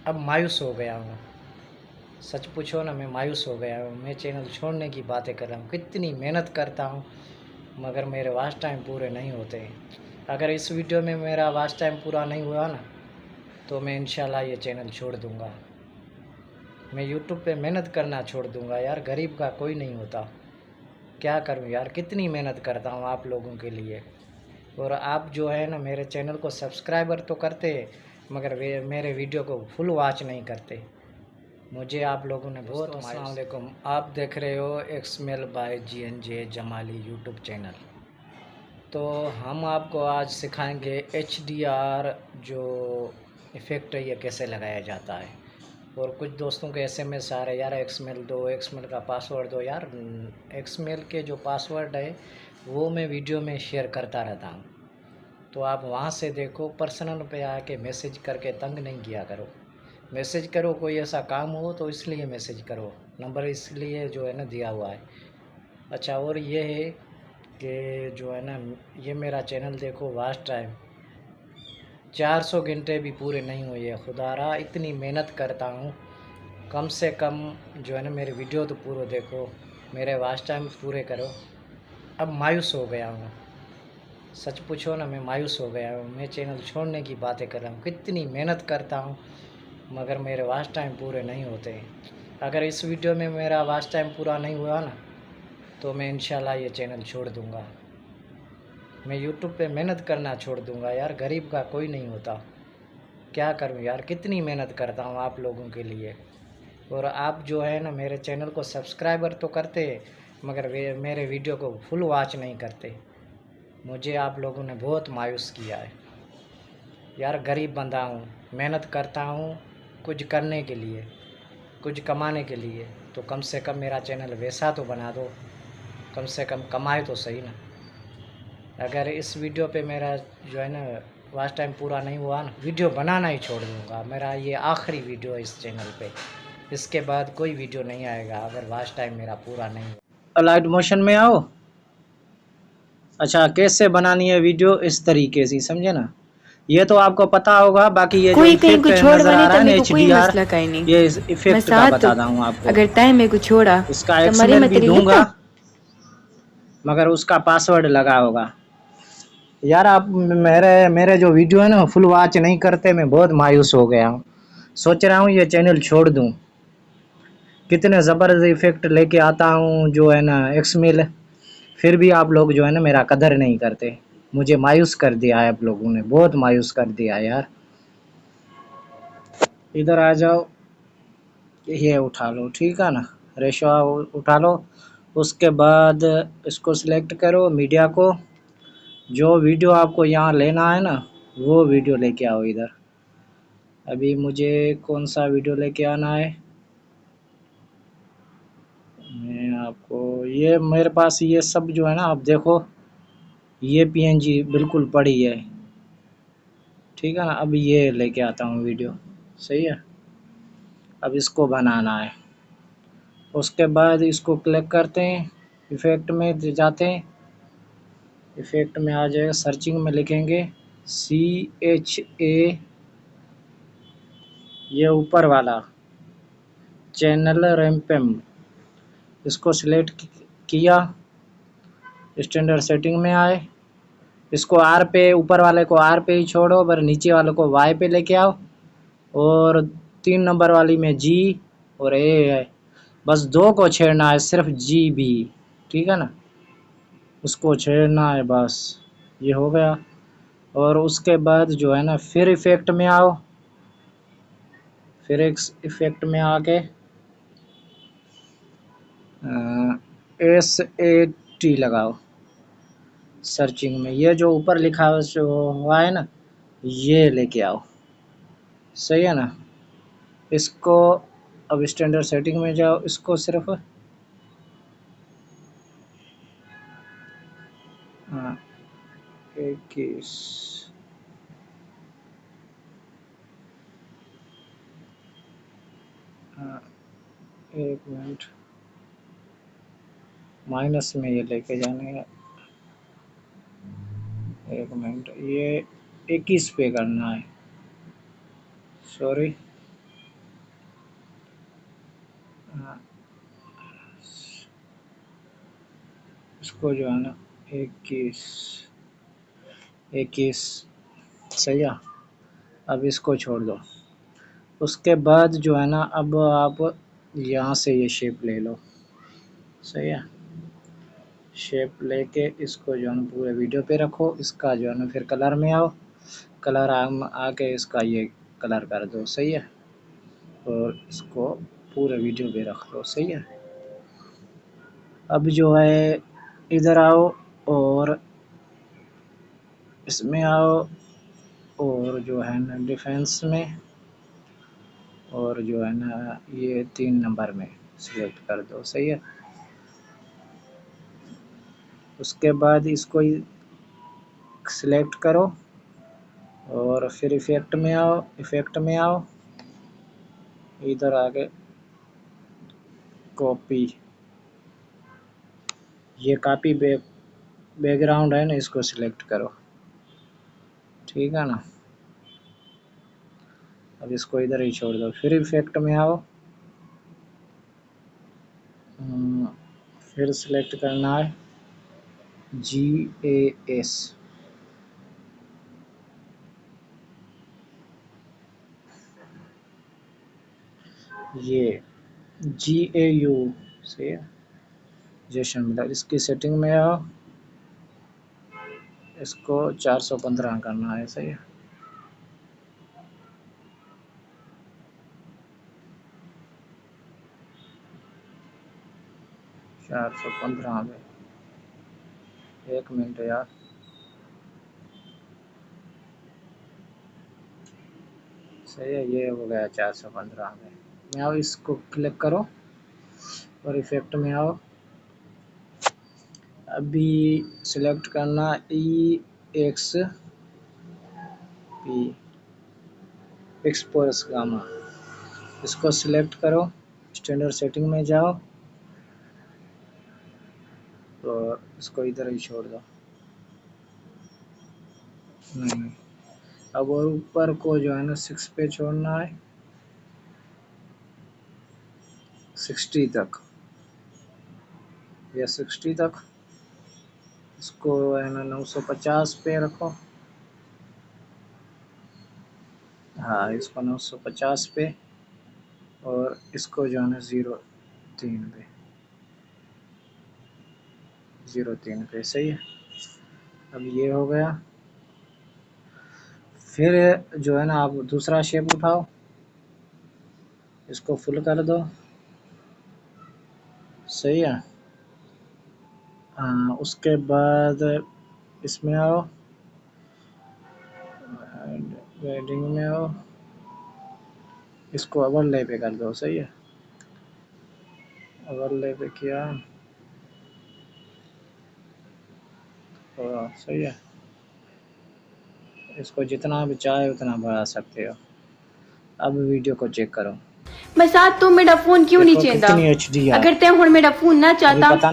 अब मायूस हो गया हूँ। सच पूछो ना, मैं मायूस हो गया हूँ। मैं चैनल छोड़ने की बातें कर रहा हूँ, कितनी मेहनत करता हूँ मगर मेरे वॉच टाइम पूरे नहीं होते। अगर इस वीडियो में मेरा वॉच टाइम पूरा नहीं हुआ ना, तो मैं इंशाल्लाह ये चैनल छोड़ दूँगा। मैं यूट्यूब पे मेहनत करना छोड़ दूँगा यार, गरीब का कोई नहीं होता। क्या करूँ यार, कितनी मेहनत करता हूँ आप लोगों के लिए। और आप जो है ना, मेरे चैनल को सब्सक्राइबर तो करते मगर वे मेरे वीडियो को फुल वॉच नहीं करते। मुझे आप लोगों ने बहुत अस्सलाम वालेकुम। आप देख रहे हो एक्समेल by GNJ Jamali YouTube channel. तो हम आपको आज सिखाएंगे HDR जो इफ़ेक्ट है ये कैसे लगाया जाता है। और कुछ दोस्तों के SMS आ रहे यार एक्समेल दो, एक्समेल का पासवर्ड दो। यार एक्समेल के जो पासवर्ड है वो मैं वीडियो में शेयर करता रहता हूँ, तो आप वहाँ से देखो। पर्सनल पे आके मैसेज करके तंग नहीं किया करो। मैसेज करो कोई ऐसा काम हो तो इसलिए मैसेज करो, नंबर इसलिए जो है ना दिया हुआ है। अच्छा, और ये है कि जो है ना, ये मेरा चैनल देखो, वास्ट टाइम 400 घंटे भी पूरे नहीं हुए है। खुदारा इतनी मेहनत करता हूँ, कम से कम जो है ना मेरे वीडियो तो पूरे देखो, मेरे वास्ट टाइम पूरे करो। अब मायूस हो गया हूँ। सच पूछो ना, मैं मायूस हो गया हूँ। मैं चैनल छोड़ने की बातें कर रहा हूँ, कितनी मेहनत करता हूँ मगर मेरे वॉच टाइम पूरे नहीं होते। अगर इस वीडियो में मेरा वॉच टाइम पूरा नहीं हुआ ना, तो मैं इंशाल्लाह ये चैनल छोड़ दूँगा। मैं यूट्यूब पे मेहनत करना छोड़ दूँगा यार, गरीब का कोई नहीं होता। क्या करूँ यार, कितनी मेहनत करता हूँ आप लोगों के लिए। और आप जो है ना, मेरे चैनल को सब्सक्राइबर तो करते मगर वे मेरे वीडियो को फुल वॉच नहीं करते। मुझे आप लोगों ने बहुत मायूस किया है यार। गरीब बंदा हूँ, मेहनत करता हूँ कुछ करने के लिए, कुछ कमाने के लिए। तो कम से कम मेरा चैनल वैसा तो बना दो, कम से कम कमाए तो सही ना। अगर इस वीडियो पे मेरा जो है ना वॉच टाइम पूरा नहीं हुआ ना, वीडियो बनाना ही छोड़ दूँगा। मेरा ये आखिरी वीडियो है इस चैनल पे, इसके बाद कोई वीडियो नहीं आएगा अगर वॉच टाइम मेरा पूरा नहीं हुआ। लाइट मोशन में आओ। अच्छा, कैसे बनानी है वीडियो, इस तरीके से समझे ना। ये तो आपको पता होगा, बाकी ये जो कोई तय इफेक्ट को छोड़ नज़र आ बने रहा तो है ना मेरे को कोई HDR, मसला काई नहीं। ये इस मैं इफेक्ट का साथ तो बताता हूँ आपको। अगर तय मेरे को छोड़ा इसका तो मरे एक्सएमएल मैं भी तेरी दूंगा लिखता। मगर उसका पासवर्ड लगा होगा। यार आप मेरे मेरे जो वीडियो है ना फुल वॉच नहीं करते, मैं बहुत मायूस हो गया हूँ। सोच रहा हूँ ये चैनल छोड़ दूँ। कितने ज़बरदस्त इफेक्ट लेके आता हूँ जो है ना एक्सएमएल, फिर भी आप लोग जो है ना मेरा कदर नहीं करते। मुझे मायूस कर दिया है आप लोगों ने, बहुत मायूस कर दिया है यार। इधर आ जाओ, ये उठा लो, ठीक है ना। रेशो उठा लो। उसके बाद इसको सिलेक्ट करो, मीडिया को। जो वीडियो आपको यहाँ लेना है ना, वो वीडियो लेके आओ इधर। अभी मुझे कौन सा वीडियो लेके आना है, मैं आपको ये मेरे पास ये सब जो है ना, आप देखो ये PNG बिल्कुल पड़ी है, ठीक है ना। अब ये लेके आता हूँ वीडियो, सही है। अब इसको बनाना है। उसके बाद इसको क्लिक करते हैं, इफ़ेक्ट में जाते हैं। इफ़ेक्ट में आ जाएगा, सर्चिंग में लिखेंगे CHA, ये ऊपर वाला चैनल रैम्पम, इसको सिलेक्ट किया। स्टैंडर्ड सेटिंग में आए, इसको R पे, ऊपर वाले को R पे ही छोड़ो, पर नीचे वाले को Y पे लेके आओ। और 3 नंबर वाली में G और A है, बस 2 को छेड़ना है, सिर्फ GB, ठीक है ना। उसको छेड़ना है बस, ये हो गया। और उसके बाद जो है ना फिर इफ़ेक्ट में आओ, फिर एक इफ़ेक्ट में आके SAT लगाओ सर्चिंग में। ये जो ऊपर लिखा हुआ है ना, ये लेके आओ, सही है ना। इसको अब स्टैंडर्ड सेटिंग में जाओ, इसको सिर्फ 21, एक मिनट, माइनस में ये लेके जाने का, एक मिनट, ये 21 पे करना है, सॉरी। इसको जो है ना 21 सही है। अब इसको छोड़ दो। उसके बाद जो है ना अब आप यहाँ से ये शेप ले लो, सही है। शेप लेके इसको जो है ना पूरे वीडियो पे रखो। इसका जो है ना फिर कलर में आओ, कलर आके इसका ये कलर कर दो, सही है। और इसको पूरे वीडियो पे रख लो, सही है। अब जो है इधर आओ और इसमें आओ और जो है ना डिफेंस में, और जो है ना ये 3 नंबर में सिलेक्ट कर दो, सही है। उसके बाद इसको सिलेक्ट करो और फिर इफ़ेक्ट में आओ, इधर आके कॉपी, ये कॉपी बैकग्राउंड है ना, इसको सिलेक्ट करो, ठीक है ना। अब इसको इधर ही छोड़ दो। फिर इफेक्ट में आओ, फिर सिलेक्ट करना है GAS, ये GAU से जेसन मिला। इसकी सेटिंग में आओ, इसको 415 करना है, सही है। चार 415 में 1 मिनट यार, सही है। ये हो गया 415 में आओ, इसको क्लिक करो और इफेक्ट में आओ। अभी सिलेक्ट करना EXP एक्सपोर्स गामा, इसको सिलेक्ट करो, स्टैंडर्ड सेटिंग में जाओ और इसको इधर ही छोड़ दो। नहीं, अब और ऊपर को जो है ना 6 पे छोड़ना है, 60 तक, या 60 तक। इसको है ना 950 पे रखो, हाँ इसको 950 पे, और इसको जो है ना 03 पे, सही है। अब ये हो गया। फिर जो है ना आप दूसरा शेप उठाओ, इसको फुल कर दो, सही है। उसके बाद इसमें आओ, वेडिंग में आओ, इसको ओवरले पे कर दो, सही है। ओवरले पे किया तो सही है। इसको जितना भी चाहे उतना बढ़ा सकते हो। अब वीडियो को चेक करो। मैं साथ तो मेरा फोन क्यों नहीं चेंदा कितनी HD है। अगर ते हुण मेरा फोन ना चाहता।